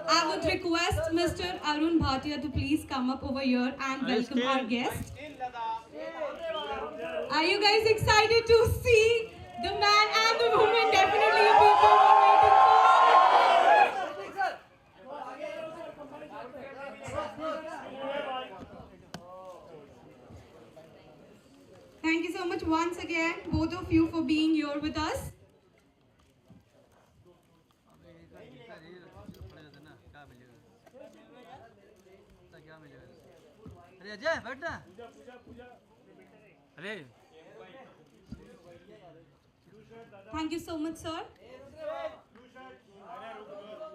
I would request Mr. Arun Bhatia to please come up over here and welcome our guest. Are you guys excited to see the man and the woman? Definitely you people were waiting for. Thank you so much once again, both of you, for being here with us. अरे अजय बैठ ना अरे Thank you so much, sir.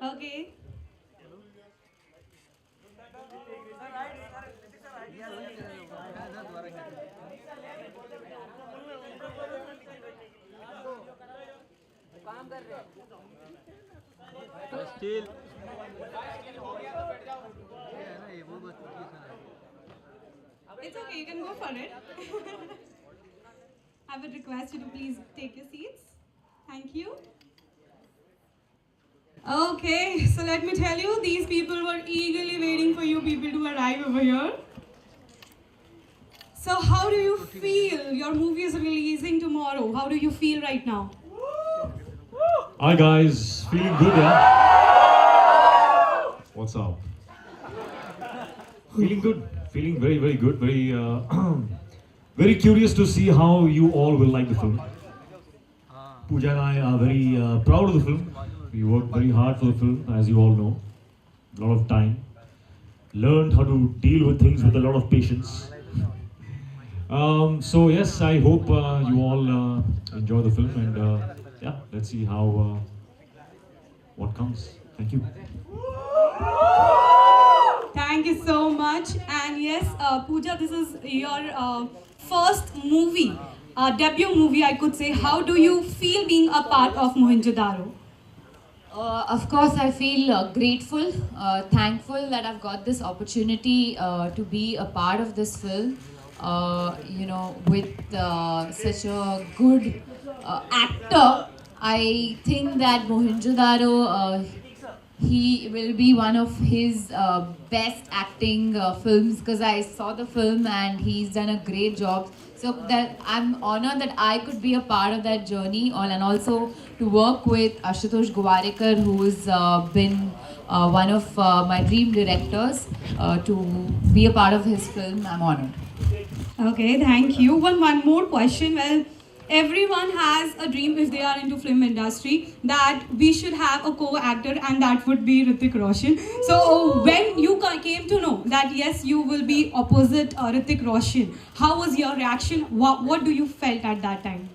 Okay. Steel It's okay, you can go for it. I would request you to please take your seats. Thank you. Okay, so let me tell you, these people were eagerly waiting for you people to arrive over here. So how do you feel? Your movie is releasing tomorrow. How do you feel right now? Hi guys, feeling good, yeah? What's up? Feeling good, feeling very, very good, very, very curious to see how you all will like the film. Pooja and I are very proud of the film. We worked very hard for the film, as you all know. A lot of time. Learned how to deal with things with a lot of patience. So yes, I hope you all enjoy the film, and yeah, let's see how what comes. Thank you. Thank you so much. And yes, Pooja, this is your first movie, debut movie, I could say. How do you feel being a part of Mohenjo-daro? Of course, I feel grateful, thankful that I've got this opportunity to be a part of this film. With such a good actor, I think that Mohenjo-daro, he will be one of his best acting films, because I saw the film and he's done a great job. So that I'm honored that I could be a part of that journey, and also to work with Ashutosh Gowarekar, who's been one of my dream directors, to be a part of his film. I'm honored. Okay, thank you. One more question. Well, everyone has a dream if they are into film industry that we should have a co-actor, and that would be Hrithik Roshan. So when you came to know that yes, you will be opposite Hrithik Roshan, how was your reaction? What do you felt at that time?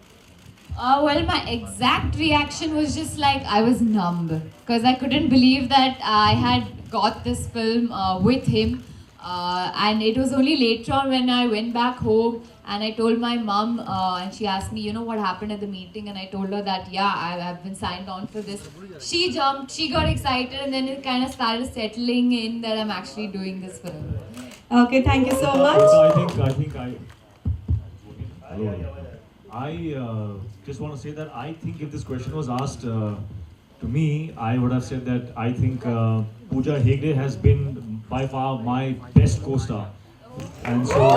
Well, my exact reaction was just like I was numb, because I couldn't believe that I had got this film with him. And it was only later on when I went back home and I told my mom, and she asked me, what happened at the meeting, and I told her that, yeah, I've been signed on for this. She jumped, she got excited, and then it kind of started settling in that I'm actually doing this film. Okay, thank you so much. Hello. I just want to say that I think if this question was asked to me, I would have said that I think Pooja Hegde has been by far my best co-star, and so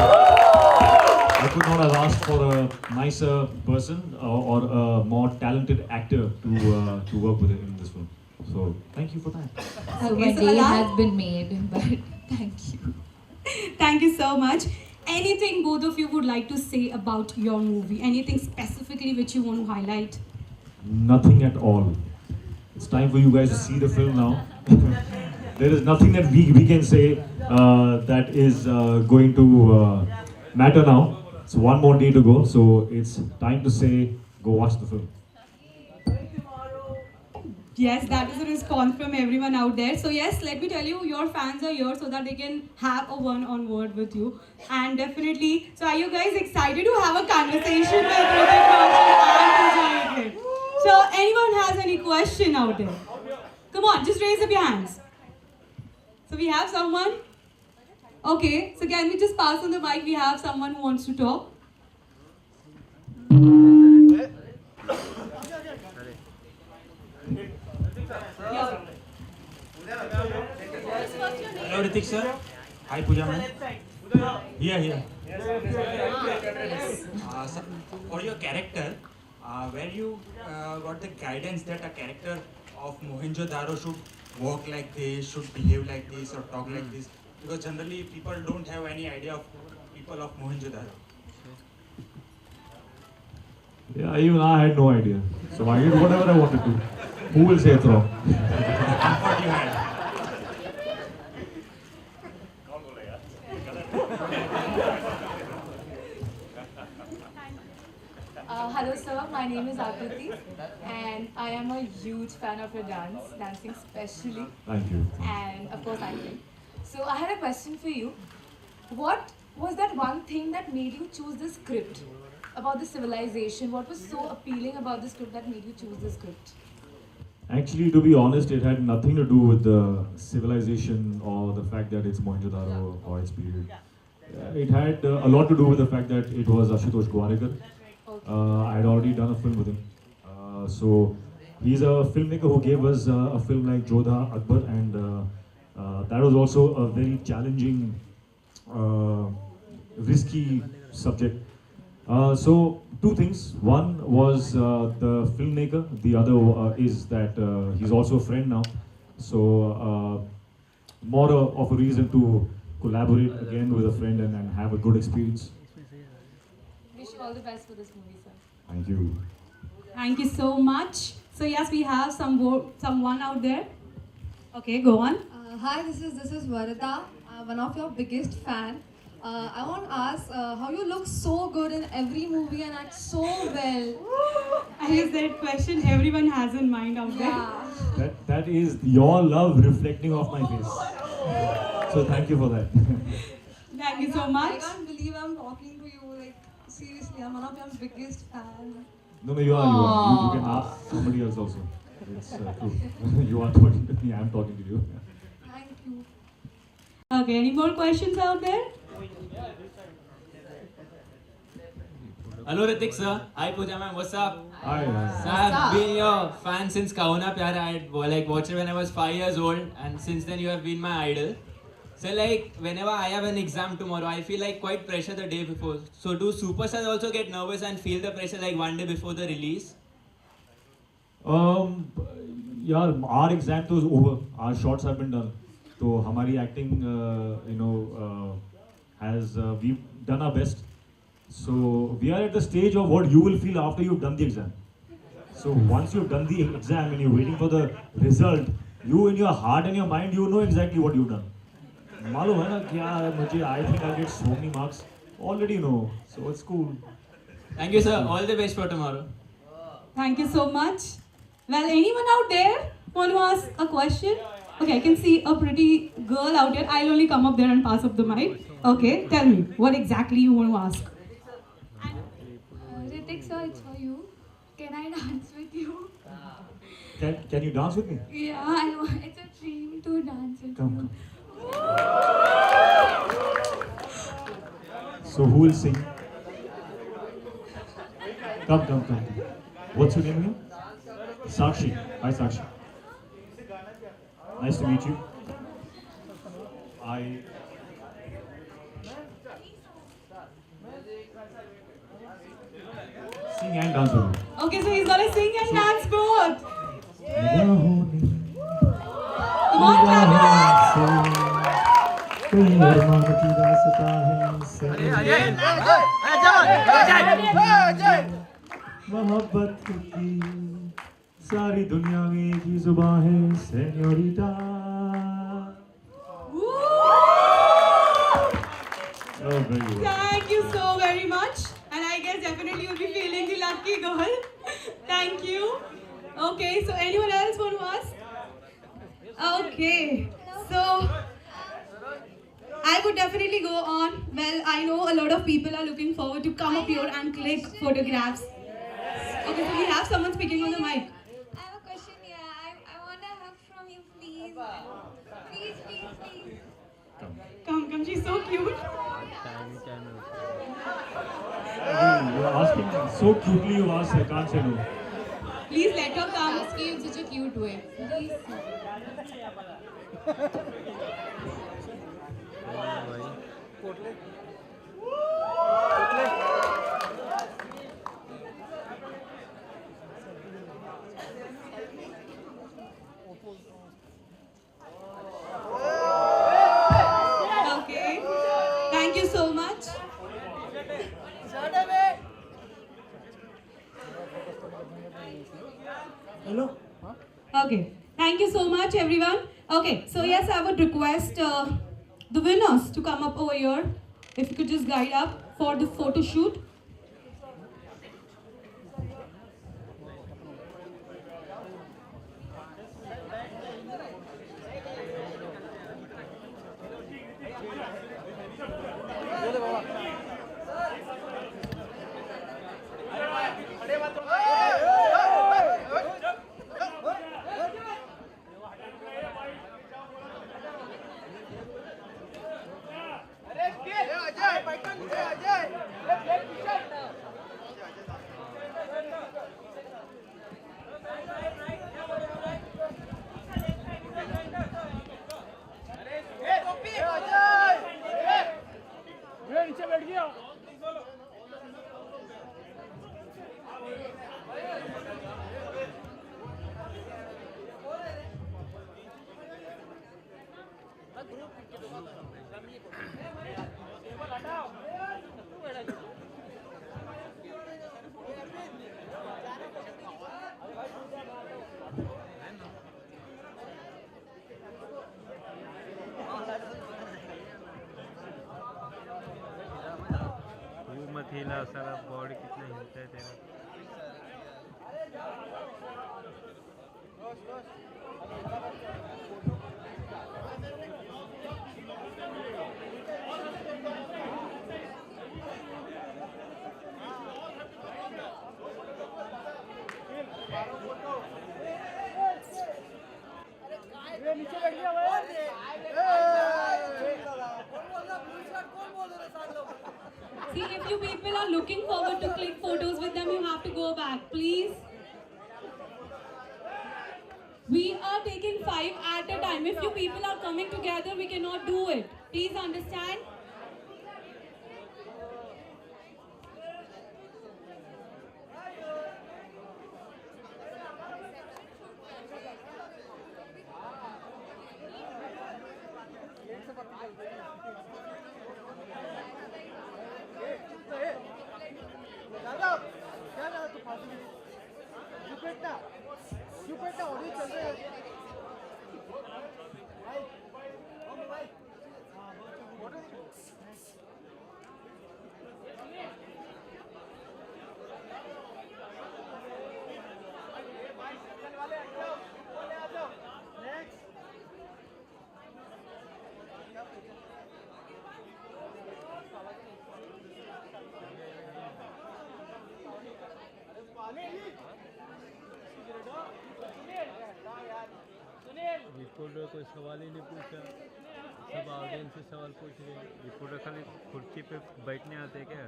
I could not have asked for a nicer person or a more talented actor to work with in this film. So thank you for that. So Okay, my so day Alaa? has been made, but thank you. Thank you so much. Anything both of you would like to say about your movie? Anything specifically which you want to highlight? Nothing at all. It's time for you guys to see the film now. There is nothing that we can say that is going to matter now. It's one more day to go, so it's time to say, go watch the film. Yes, that is a response from everyone out there. So yes, let me tell you, your fans are here so that they can have a one-on-word with you. And definitely, so are you guys excited to have a conversation with Hrithik Roshan and Pooja Hegde? So anyone has any question out there? Come on, just raise up your hands. So we have someone? Okay, so can we just pass on the mic? We have someone who wants to talk. Yeah. Hello Ritik sir. Hi Pooja ma'am. Here. Yes. So for your character, where you got the guidance that a character of Mohenjo-daro should walk like this, should behave like this, or talk like this? Because generally people don't have any idea of people of Mohenjo-daro. Yeah, even I had no idea. So I did whatever I wanted to. Who will say it's wrong? What you had? Hello sir, my name is Akriti and I am a huge fan of your dancing especially, Thank you. and of course acting. So I had a question for you. What was that one thing that made you choose this script about the civilization? What was so appealing about the script that made you choose this script? Actually, to be honest, it had nothing to do with the civilization or the fact that it's Mohenjo-daro or its period. It had a lot to do with the fact that it was Ashutosh Gowarekar. I had already done a film with him. So he's a filmmaker who gave us a film like Jodha Akbar, and that was also a very challenging, risky subject. So two things. One was the filmmaker. The other is that he's also a friend now. So more of a reason to collaborate again with a friend and have a good experience. Wish you all the best for this movie, sir. Thank you. Thank you so much. So yes, we have someone out there. Okay, go on. Hi, this is Varada, one of your biggest fan. I want to ask how you look so good in every movie and act so well. I guess that question everyone has in mind out there. Yeah. That is your love reflecting off my face. So thank you for that. Thank you so I much. can't believe I'm talking to you. Like seriously, I'm one of your biggest fans. No, you are. You can ask somebody else also. It's true. You are talking to me. I'm talking to you. Thank you. Okay, any more questions out there? Hello Ritik sir. Hi Pooja ma'am. What's up? Hi. So I've been your fan since Kahuna Pyara. I watched it when I was 5 years old, and since then you have been my idol. So like whenever I have an exam tomorrow, I feel like quite pressure the day before. So do superstars also get nervous and feel the pressure like one day before the release? Yeah, our exam was over. Our shots have been done. So हमारी acting, has we've done our best. So we are at the stage of what you will feel after you've done the exam. So once you've done the exam and you're waiting for the result, you in your heart and your mind, you know exactly what you've done. मालूम है ना क्या मुझे I think I'll get so many marks. Already know. So it's cool. Thank you sir. All the best for tomorrow. Thank you so much. Well, anyone out there want to ask a question? Okay, I can see a pretty girl out there. I'll only come up there and pass up the mic. Okay, tell me what exactly you want to ask. Ritik sir, it's for you. Can I dance with you? Can you dance with me? Yeah, I know. It's a dream to dance with Come, you. come. So who will sing? Come. What's your name again? Sakshi. Hi Sakshi. Nice to meet you. Sing and dance with me. Okay, so he's gonna sing and dance both. Come on, clap your hands. मोहब्बत की सारी दुनिया में एक ही जुबान है senorita. Oh, very good. Thank you so very much. And I guess definitely you'll be feeling the lucky girl. Thank you. Okay, so anyone else want to ask? Okay, so I would definitely go on. Well, I know a lot of people are looking forward to come up here and click photographs. Okay, so we have someone speaking on the mic. I have a question. Yeah, I want a hug from you, please. Please. Come, she's so cute. You're asking so cutely. You asked. I can't say no. Please let her come. Asking in such a cute way. Please. Okay. Thank you so much. Hello. Okay. Thank you so much, everyone. Okay. So yes, I would request the winners to come up over here. If you could just guide up for the photo shoot. तू मत हिला सारा body कितना हिलता है तेरा See, if you people are looking forward to click photos with them, you have to go back, please. We are taking 5 at a time. If you people are coming together, we cannot do it. Please understand. Reporter कोई सवाल ही नहीं पूछा सब audience से सवाल पूछ रहे हैं रिपोर्टर खाली कुर्सी पे बैठने आते हैं क्या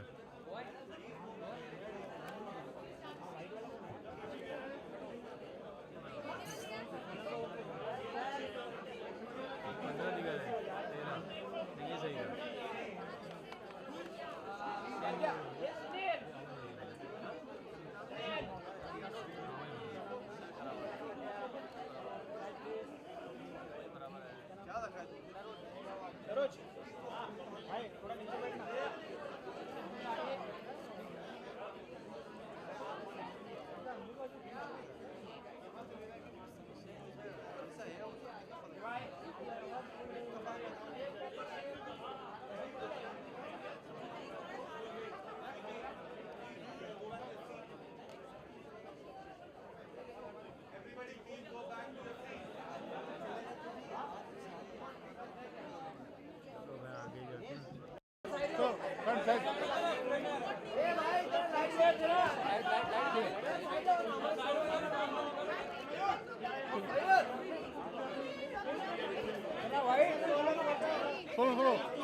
पंद्रह दिखा रहे 13 ये सही है Follow.